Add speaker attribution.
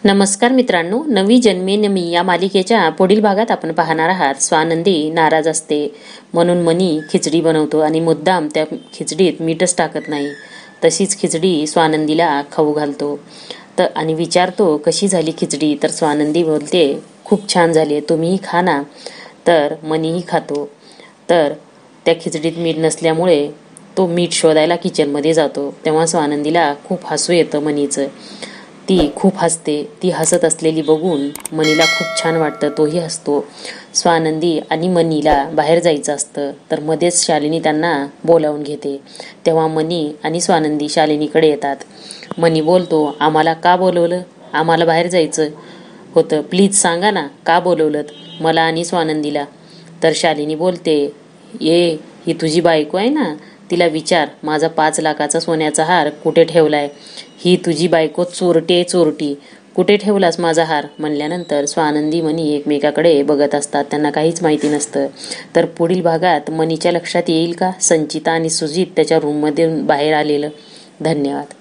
Speaker 1: नमस्कार मित्रांनो, नवी जन्मे नमी या मालिकेच्या पुढील भागात आपण पाहणार आहात. स्वानंदी नाराज असते म्हणून मनी खिचडी बनवतो आणि मुद्दाम त्या खिचडीत मीठच टाकत नाही. तशीच खिचडी स्वानंदीला खाऊ घालतो आणि विचारतो कशी झाली खिचडी. तर स्वानंदी बोलते खूप छान झाली, तुम्हीही खा ना. तर मनीही खातो. तर त्या खिचडीत मीठ नसल्यामुळे तो मीठ शोधायला किचनमध्ये जातो. तेव्हा स्वानंदीला खूप हसू येतं मनीचं. ती खूप हसते. ती हसत असलेली बघून मनीला खूप छान वाटतं, तोही हसतो. स्वानंदी आणि मनीला बाहेर जायचं असतं तर मध्येच शालिनी त्यांना बोलावून घेते. तेव्हा मनी आणि स्वानंदी शालिनीकडे येतात. मनी बोलतो, आम्हाला का बोलवलं? आम्हाला बाहेर जायचं होतं, प्लीज सांगा ना का बोलवलं मला आणि स्वानंदीला. तर शालिनी बोलते, ही तुझी बायको आहे ना, तिला विचार माझा 5 लाखाचा सोन्याचा हार कुठे ठेवलाय. ही तुझी बायको चोरटी चोरटी, कुठे ठेवलास माझा हार? म्हणल्यानंतर स्वानंदी मनी एकमेकाकडे बघत असतात. त्यांना काहीच माहिती नसतं. तर पुढील भागात मनीच्या लक्षात येईल का संचिता आणि सुजित त्याच्या रूममध्ये बाहेर आलेलं. धन्यवाद.